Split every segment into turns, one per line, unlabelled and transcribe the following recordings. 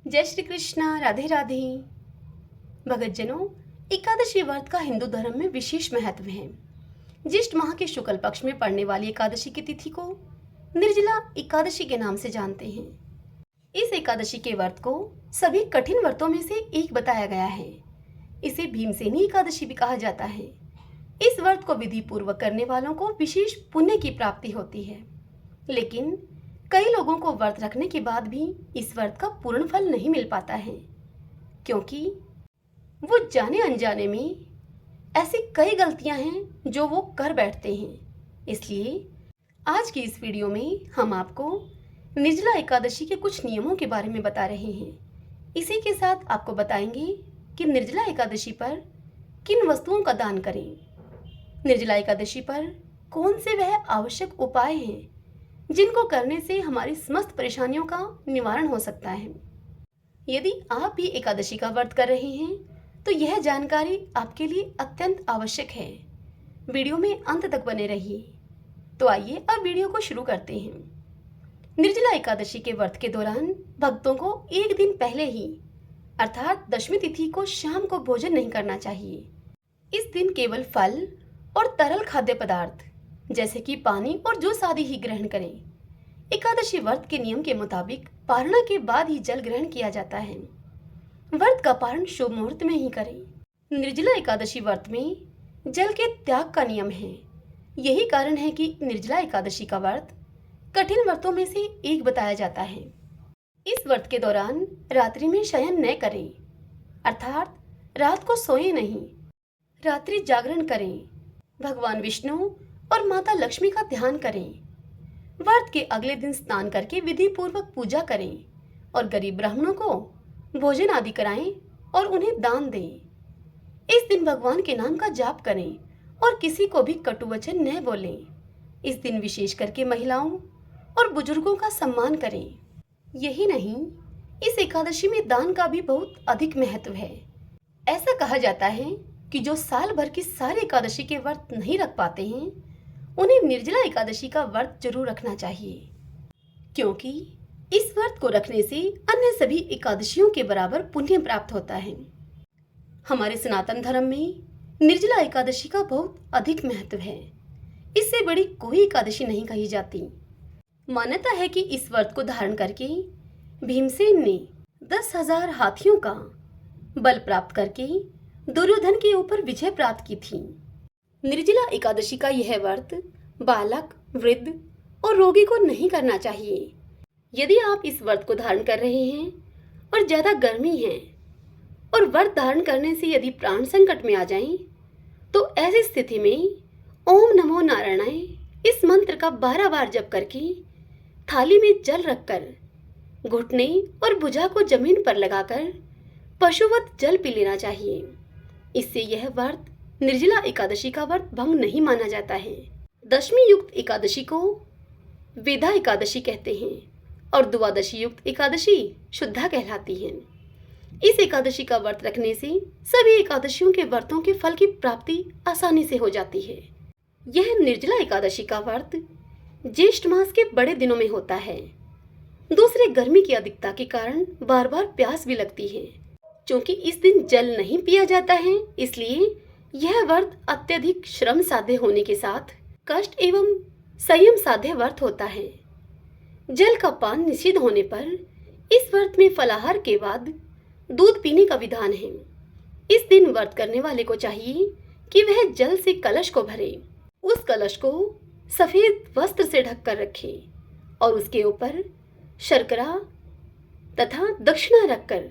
जय श्री कृष्णा। राधे राधे। भगतजनों, एकादशी व्रत का हिंदू धर्म में विशेष महत्व है। ज्येष्ठ माह के शुक्ल पक्ष में पड़ने वाली एकादशी की तिथि को निर्जला एकादशी के नाम से जानते हैं। इस एकादशी के व्रत को सभी कठिन व्रतों में से एक बताया गया है। इसे भीमसेनी एकादशी भी कहा जाता है। इस व्रत को विधि पूर्वक करने वालों को विशेष पुण्य की प्राप्ति होती है, लेकिन कई लोगों को व्रत रखने के बाद भी इस व्रत का पूर्ण फल नहीं मिल पाता है, क्योंकि वो जाने अनजाने में ऐसी कई गलतियां हैं जो वो कर बैठते हैं। इसलिए आज की इस वीडियो में हम आपको निर्जला एकादशी के कुछ नियमों के बारे में बता रहे हैं। इसी के साथ आपको बताएंगे कि निर्जला एकादशी पर किन वस्तुओं का दान करें, निर्जला एकादशी पर कौन से वह आवश्यक उपाय हैं जिनको करने से हमारी समस्त परेशानियों का निवारण हो सकता है। यदि आप भी एकादशी का व्रत कर रहे हैं तो यह जानकारी आपके लिए अत्यंत आवश्यक है। वीडियो में अंत तक बने रहिए। तो आइए अब वीडियो को शुरू करते हैं। निर्जला एकादशी के व्रत के दौरान भक्तों को एक दिन पहले ही अर्थात दशमी तिथि को शाम को भोजन नहीं करना चाहिए। इस दिन केवल फल और तरल खाद्य पदार्थ जैसे कि पानी और जूस आदि ही ग्रहण करें। एकादशी व्रत के नियम के मुताबिक पारणा के बाद ही जल ग्रहण किया जाता है। व्रत का पारण शुभ मुहूर्त में ही करें। निर्जला एकादशी व्रत में जल के त्याग का नियम है। यही कारण है कि निर्जला एकादशी का व्रत कठिन व्रतों में से एक बताया जाता है। इस व्रत के दौरान रात्रि में शयन न करें, अर्थात रात को सोए नहीं, रात्रि जागरण करें। भगवान विष्णु और माता लक्ष्मी का ध्यान करें। व्रत के अगले दिन स्नान करके विधि पूर्वक पूजा करें और गरीब ब्राह्मणों को भोजन आदि कराएं और उन्हें दान दें। इस दिन भगवान के नाम का जाप करें और किसी को भी कटु वचन न बोलें। इस दिन विशेष करके महिलाओं और बुजुर्गों का सम्मान करें। यही नहीं, इस एकादशी में दान का भी बहुत अधिक महत्व है। ऐसा कहा जाता है कि जो साल भर की सारी एकादशी के व्रत नहीं रख पाते हैं उन्हें निर्जला एकादशी का व्रत जरूर रखना चाहिए, क्योंकि इस व्रत को रखने से अन्य सभी एकादशियों के बराबर पुण्य प्राप्त होता है। हमारे सनातन धर्म में निर्जला एकादशी का बहुत अधिक महत्व है। इससे बड़ी कोई एकादशी नहीं कही जाती। मान्यता है कि इस व्रत को धारण करके भीमसेन ने 10,000 हाथियों का बल प्राप्त करके दुर्योधन के ऊपर विजय प्राप्त की थी। निर्जला एकादशी का यह व्रत बालक, वृद्ध और रोगी को नहीं करना चाहिए। यदि आप इस व्रत को धारण कर रहे हैं और ज्यादा गर्मी है और व्रत धारण करने से यदि प्राण संकट में आ जाएं, तो ऐसी स्थिति में ओम नमो नारायणाय इस मंत्र का 12 बार जप करके थाली में जल रखकर घुटने और भुजा को जमीन पर लगाकर पशुवत जल पी लेना चाहिए। इससे यह व्रत निर्जला एकादशी का व्रत भंग नहीं माना जाता है। दशमी युक्त एकादशी को वेदा एकादशी कहते हैं और द्वादशी युक्त एकादशी शुद्धा कहलाती है। इस एकादशी का व्रत रखने से सभी एकादशियों के व्रतों के फल की प्राप्ति आसानी से हो जाती है। यह निर्जला एकादशी का व्रत ज्येष्ठ मास के बड़े दिनों में होता है। दूसरे गर्मी की अधिकता के कारण बार बार प्यास भी लगती है। क्योंकि इस दिन जल नहीं पिया जाता है, इसलिए यह व्रत अत्यधिक श्रम साध्य होने के साथ कष्ट एवं संयम साध्य व्रत होता है। जल का पान निषिद्ध होने पर इस व्रत में फलाहार के बाद दूध पीने का विधान है। इस दिन व्रत करने वाले को चाहिए कि वह जल से कलश को भरे, उस कलश को सफेद वस्त्र से ढककर रखे और उसके ऊपर शर्करा तथा दक्षिणा रखकर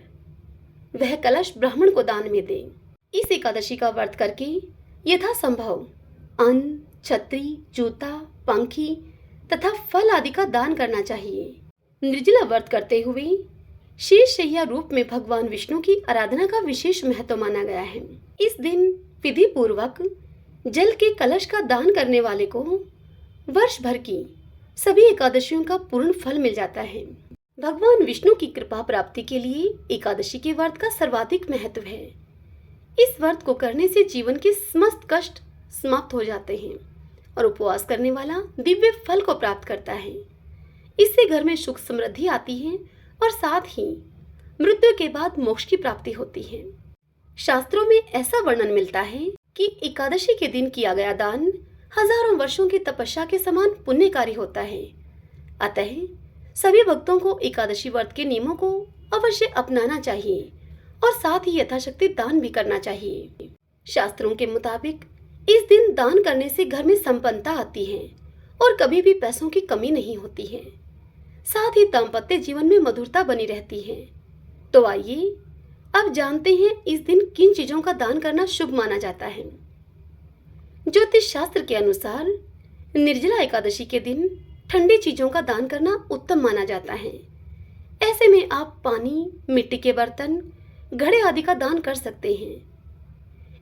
वह कलश ब्राह्मण को दान में दे। इस एकादशी का व्रत करके यथासंभव अन्न, छतरी, जूता, पंखी तथा फल आदि का दान करना चाहिए। निर्जला व्रत करते हुए शेष शैया रूप में भगवान विष्णु की आराधना का विशेष महत्व माना गया है। इस दिन विधि पूर्वक जल के कलश का दान करने वाले को वर्ष भर की सभी एकादशियों का पूर्ण फल मिल जाता है। भगवान विष्णु की कृपा प्राप्ति के लिए एकादशी के व्रत का सर्वाधिक महत्व है। इस व्रत को करने से जीवन के समस्त कष्ट समाप्त हो जाते हैं और उपवास करने वाला दिव्य फल को प्राप्त करता है। इससे घर में सुख समृद्धि आती है और साथ ही मृत्यु के बाद मोक्ष की प्राप्ति होती है। शास्त्रों में ऐसा वर्णन मिलता है कि एकादशी के दिन किया गया दान हजारों वर्षों की तपस्या के समान पुण्यकारी होता है। अतः सभी भक्तों को एकादशी व्रत के नियमों को अवश्य अपनाना चाहिए और साथ ही यथाशक्ति दान भी करना चाहिए। शास्त्रों के मुताबिक इस दिन दान करने से घर में संपन्नता आती है और कभी भी पैसों की कमी नहीं होती है। साथ ही दाम्पत्य जीवन में मधुरता बनी रहती है। तो आइए अब जानते हैं इस दिन किन चीजों का दान करना शुभ माना जाता है। ज्योतिष शास्त्र के अनुसार निर्जला एकादशी के दिन ठंडी चीजों का दान करना उत्तम माना जाता है। ऐसे में आप पानी, मिट्टी के बर्तन, घड़े आदि का दान कर सकते हैं।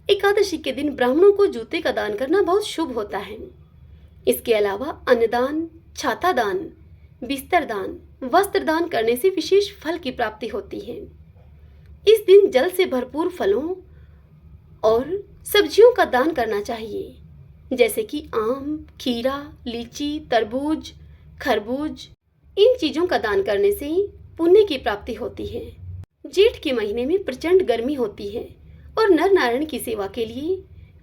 एकादशी के दिन ब्राह्मणों को जूते का दान करना बहुत शुभ होता है। इसके अलावा अन्नदान, छाता दान, बिस्तर दान, वस्त्र दान करने से विशेष फल की प्राप्ति होती है। इस दिन जल से भरपूर फलों और सब्जियों का दान करना चाहिए, जैसे कि आम, खीरा, लीची, तरबूज, खरबूज। इन चीजों का दान करने से पुण्य की प्राप्ति होती है। जेठ के महीने में प्रचंड गर्मी होती है और नर नारायण की सेवा के लिए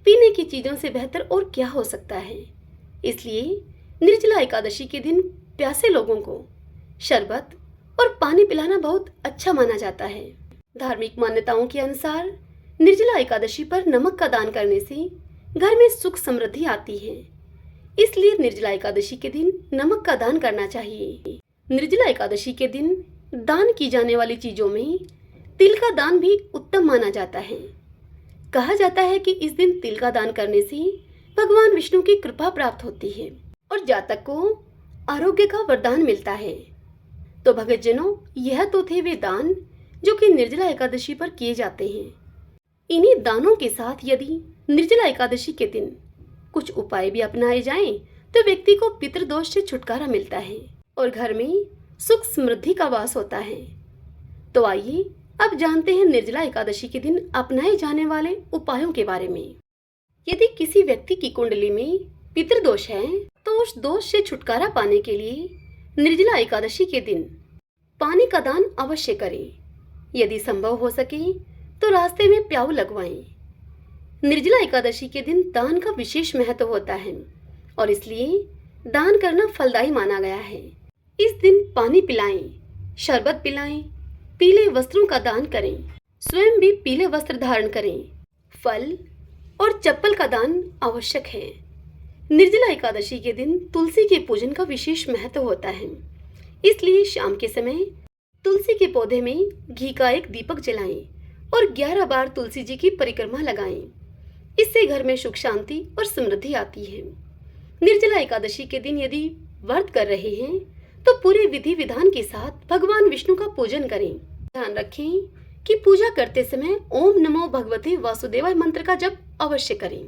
पीने की चीजों से बेहतर और क्या हो सकता है। इसलिए निर्जला एकादशी के दिन प्यासे लोगों को शरबत और पानी पिलाना बहुत अच्छा माना जाता है। धार्मिक मान्यताओं के अनुसार निर्जला एकादशी पर नमक का दान करने से घर में सुख समृद्धि आती है। इसलिए निर्जला एकादशी के दिन नमक का दान करना चाहिए। निर्जला एकादशी के दिन दान की जाने वाली चीजों में तिल का दान भी उत्तम माना जाता है। कहा जाता है कि इस दिन तिल का दान करने से भगवान विष्णु की कृपा प्राप्त होती है और जातक को आरोग्य का वरदान मिलता है। तो भक्तजनों, यह तो थे वे दान जो कि निर्जला एकादशी पर किए जाते हैं। इन्हीं दानों के साथ यदि निर्जला एकादशी के दिन कुछ उपाय भी अपनाए जाएं, तो व्यक्ति को पितृदोष से छुटकारा मिलता है और घर में सुख समृद्धि का वास होता है। तो आइए अब जानते हैं निर्जला एकादशी के दिन अपनाए जाने वाले उपायों के बारे में। यदि किसी व्यक्ति की कुंडली में पितृदोष है, तो उस दोष से छुटकारा पाने के लिए निर्जला एकादशी के दिन पानी का दान अवश्य करें। यदि संभव हो सके तो रास्ते में प्याऊ लगवाएं। निर्जला एकादशी के दिन दान का विशेष महत्व होता है और इसलिए दान करना फलदायी माना गया है। इस दिन पानी पिलाएं, शरबत पिलाएं, पीले वस्त्रों का दान करें, स्वयं भी पीले वस्त्र धारण करें। फल और चप्पल का दान आवश्यक है। निर्जला एकादशी के दिन तुलसी के पूजन का विशेष महत्व होता है। इसलिए शाम के समय तुलसी के पौधे में घी का एक दीपक जलाएं और 11 बार तुलसी जी की परिक्रमा लगाएं। इससे घर में सुख शांति और समृद्धि आती है। निर्जला एकादशी के दिन यदि व्रत कर रहे हैं तो पूरे विधि विधान के साथ भगवान विष्णु का पूजन करें। ध्यान रखें कि पूजा करते समय ओम नमो भगवते वासुदेवाय मंत्र का जप अवश्य करें।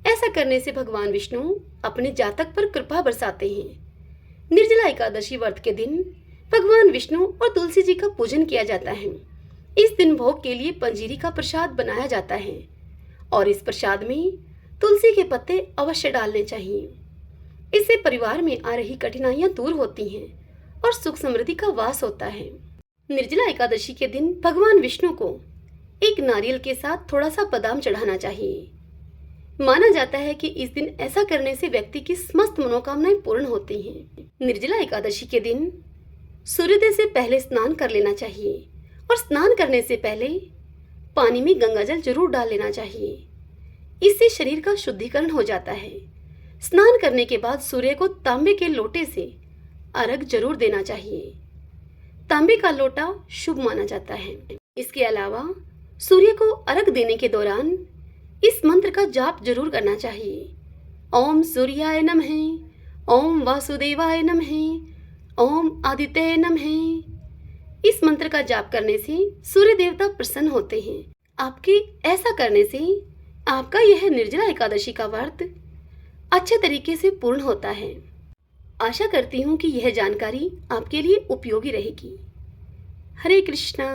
ऐसा करने से भगवान विष्णु अपने जातक पर कृपा बरसाते हैं। निर्जला एकादशी व्रत के दिन भगवान विष्णु और तुलसी जी का पूजन किया जाता है। इस दिन भोग के लिए पंजीरी का प्रसाद बनाया जाता है और इस प्रसाद में तुलसी के पत्ते अवश्य डालने चाहिए। इससे परिवार में आ रही कठिनाइयां दूर होती हैं और सुख समृद्धि का वास होता है। निर्जला एकादशी के दिन भगवान विष्णु को एक नारियल के साथ थोड़ा सा बादाम चढ़ाना चाहिए। माना जाता है कि इस दिन ऐसा करने से व्यक्ति की समस्त मनोकामनाएं पूर्ण होती हैं। निर्जला एकादशी के दिन सूर्योदय से पहले स्नान कर लेना चाहिए और स्नान करने से पहले पानी में गंगाजल जरूर डाल लेना चाहिए। इससे शरीर का शुद्धिकरण हो जाता है। स्नान करने के बाद सूर्य को तांबे के लोटे से अर्घ जरूर देना चाहिए। तांबे का लोटा शुभ माना जाता है। इसके अलावा सूर्य को अर्घ देने के दौरान इस मंत्र का जाप जरूर करना चाहिए। ओम सूर्याय नमः, ओम वासुदेवाय नमः, ओम आदित्याय नमः। इस मंत्र का जाप करने से सूर्य देवता प्रसन्न होते हैं। आपके ऐसा करने से आपका यह निर्जला एकादशी का व्रत अच्छे तरीके से पूर्ण होता है। आशा करती हूँ कि यह जानकारी आपके लिए उपयोगी रहेगी। हरे कृष्णा।